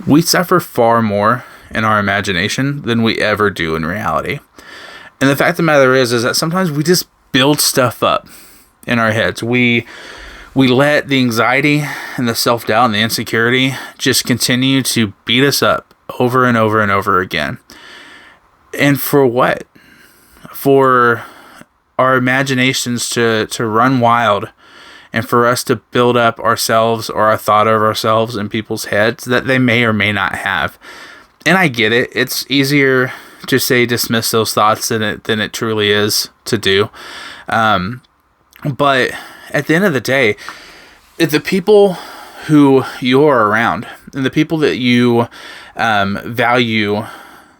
we suffer far more in our imagination than we ever do in reality. And the fact of the matter is that sometimes we just build stuff up in our heads. We let the anxiety and the self-doubt and the insecurity just continue to beat us up over and over and over again. And for what? For our imaginations to run wild, and for us to build up ourselves or a thought of ourselves in people's heads that they may or may not have. And I get it. It's easier to say dismiss those thoughts than it truly is to do. But at the end of the day, if the people who you're around and the people that you value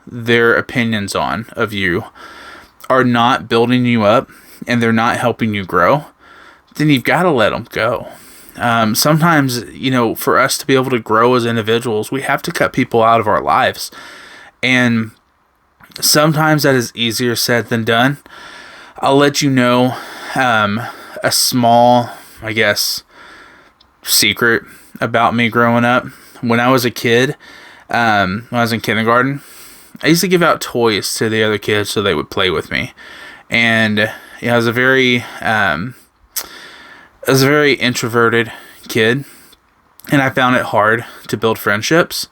their opinions of you are not building you up and they're not helping you grow, then you've got to let them go. Sometimes, for us to be able to grow as individuals, we have to cut people out of our lives. And sometimes that is easier said than done. I'll let you know a small, secret about me growing up. When I was a kid, when I was in kindergarten, I used to give out toys to the other kids so they would play with me. And I was a very introverted kid, and I found it hard to build friendships.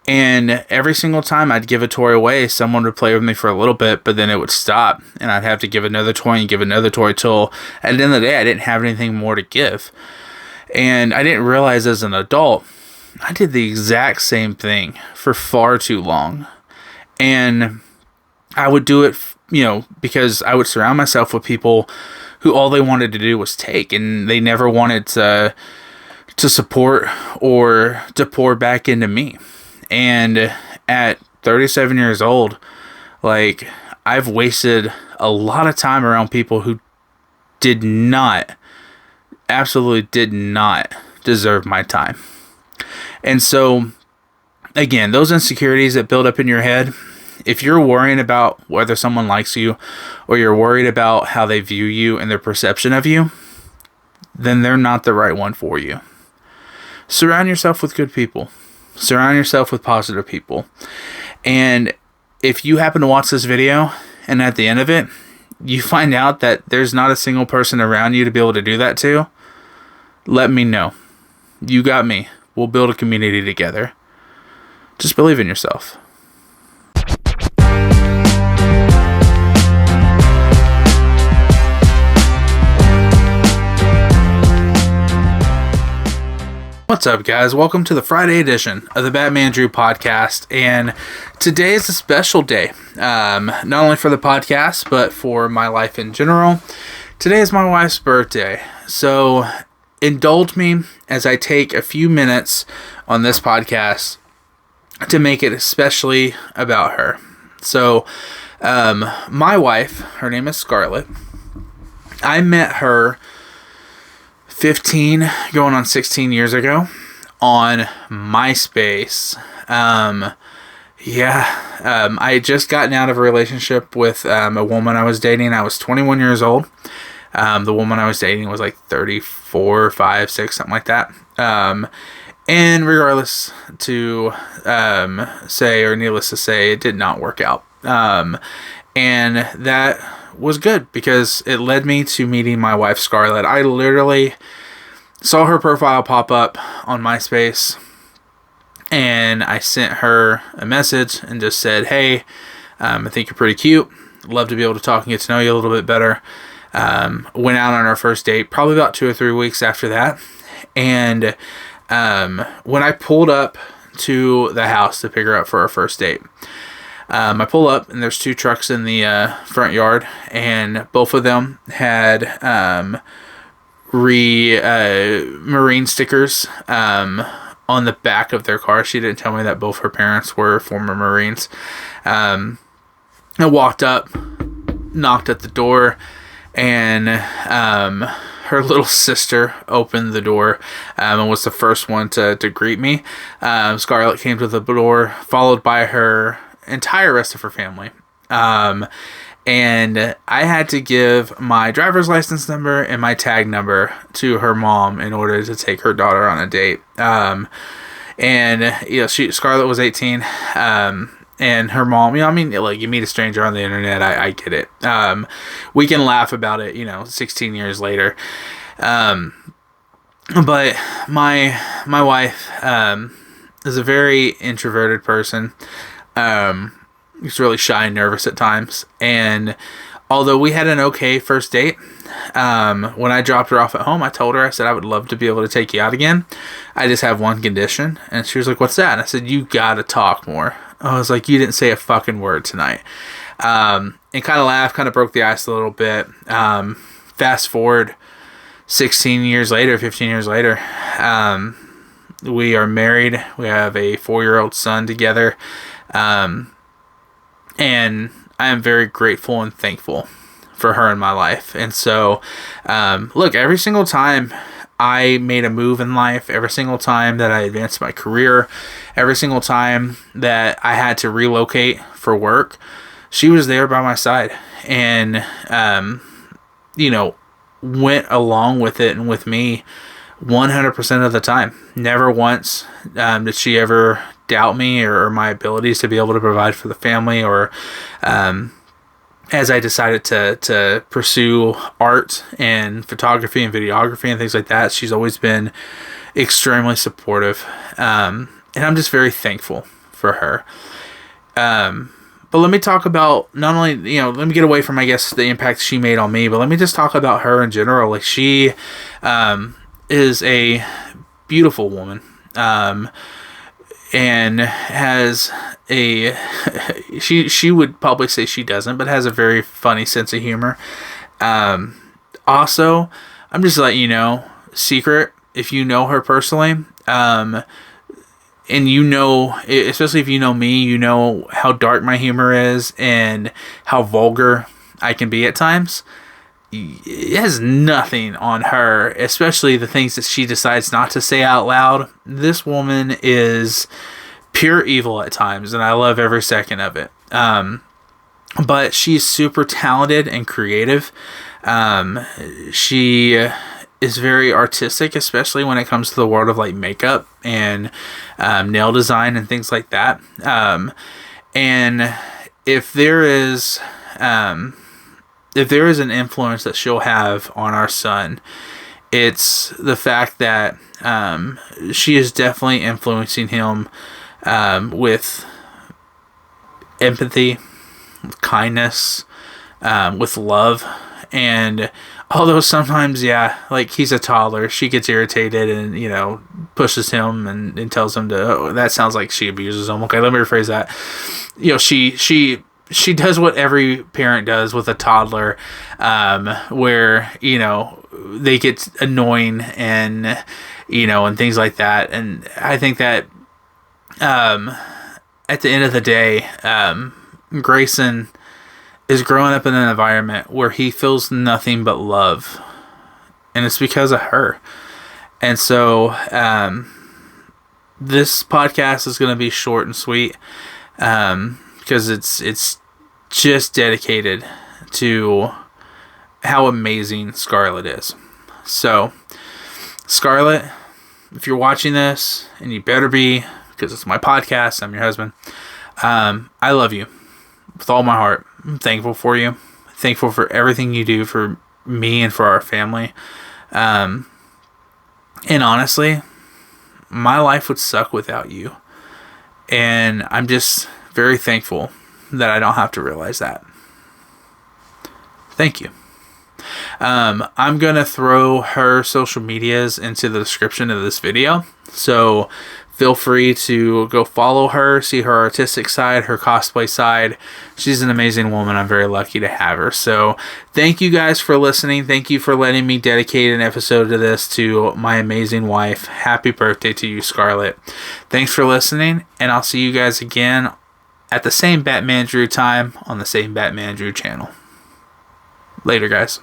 And every single time I'd give a toy away, someone would play with me for a little bit, but then it would stop, and I'd have to give another toy and give another toy till at the end of the day I didn't have anything more to give. And I didn't realize as an adult I did the exact same thing for far too long. And I would do it, because I would surround myself with people who all they wanted to do was take, and they never wanted to support or to pour back into me. And at 37 years old, I've wasted a lot of time around people who absolutely did not deserve my time. And so, again, those insecurities that build up in your head, if you're worrying about whether someone likes you, or you're worried about how they view you and their perception of you, then they're not the right one for you. Surround yourself with good people. Surround yourself with positive people. And if you happen to watch this video, and at the end of it, you find out that there's not a single person around you to be able to do that to, let me know. You got me. We'll build a community together. Just believe in yourself. What's up, guys? Welcome to the Friday edition of the Batmandrew Podcast, and today is a special day, not only for the podcast, but for my life in general. Today is my wife's birthday, so indulge me as I take a few minutes on this podcast to make it especially about her. So, my wife, her name is Scarlett. I met her 15 going on 16 years ago on MySpace. I had just gotten out of a relationship with a woman I was dating. I was 21 years old. The woman I was dating was 34, 5, 6, something like that. And regardless to say, or needless to say, it did not work out. And that was good because it led me to meeting my wife, Scarlett. I literally saw her profile pop up on MySpace, and I sent her a message and just said, hey, I think you're pretty cute. Love to be able to talk and get to know you a little bit better. Went out on our first date probably about 2 or 3 weeks after that. And when I pulled up to the house to pick her up for our first date, I pull up and there's 2 trucks in the front yard, and both of them had marine stickers on the back of their car. She didn't tell me that both her parents were former Marines. I walked up, knocked at the door, and her little sister opened the door and was the first one to greet me. Scarlett came to the door, followed by her entire rest of her family. And I had to give my driver's license number and my tag number to her mom in order to take her daughter on a date. And, Scarlett was 18. And her mom, you meet a stranger on the internet. I get it. We can laugh about it, 16 years later. But my wife, is a very introverted person. He's really shy and nervous at times. And although we had an okay first date, when I dropped her off at home, I told her, I said, I would love to be able to take you out again. I just have one condition. And she was like, what's that? And I said, you gotta talk more. I was like, you didn't say a fucking word tonight. And kind of laughed, kind of broke the ice a little bit. Fast forward 15 years later, we are married. We have a 4-year-old son together. And I am very grateful and thankful for her in my life. And so, look, every single time I made a move in life, every single time that I advanced my career, every single time that I had to relocate for work, she was there by my side and, went along with it and with me 100% of the time. Never once did she ever doubt me or my abilities to be able to provide for the family, or as I decided to pursue art and photography and videography and things like that, she's always been extremely supportive. And I'm just very thankful for her. But let me talk about not only, let me get away from, I guess, the impact she made on me, but let me just talk about her in general. Like, she is a beautiful woman. And has she would probably say she doesn't, but has a very funny sense of humor. Also, I'm just letting you know, secret, if you know her personally, and especially if you know me, you know how dark my humor is and how vulgar I can be at times. It has nothing on her, especially the things that she decides not to say out loud. This woman is pure evil at times, and I love every second of it. But she's super talented and creative. She is very artistic, especially when it comes to the world of like makeup and nail design and things like that. And if there is an influence that she'll have on our son, it's the fact that she is definitely influencing him with empathy, with kindness, with love. And although sometimes, like, he's a toddler, she gets irritated and, pushes him and tells him that sounds like she abuses him. Okay, let me rephrase that. She does what every parent does with a toddler, where, they get annoying and, and things like that. And I think that, at the end of the day, Grayson is growing up in an environment where he feels nothing but love. And it's because of her. And so, this podcast is going to be short and sweet, because it's just dedicated to how amazing Scarlett is. So, Scarlett, if you're watching this, and you better be, because it's my podcast, I'm your husband, I love you with all my heart. I'm thankful for you. Thankful for everything you do for me and for our family. And honestly, my life would suck without you. And I'm just very thankful that I don't have to realize that. Thank you. I'm going to throw her social medias into the description of this video. So feel free to go follow her, see her artistic side, her cosplay side. She's an amazing woman. I'm very lucky to have her. So thank you guys for listening. Thank you for letting me dedicate an episode of this to my amazing wife. Happy birthday to you, Scarlett. Thanks for listening, and I'll see you guys again at the same Batmandrew time on the same Batmandrew channel. Later, guys.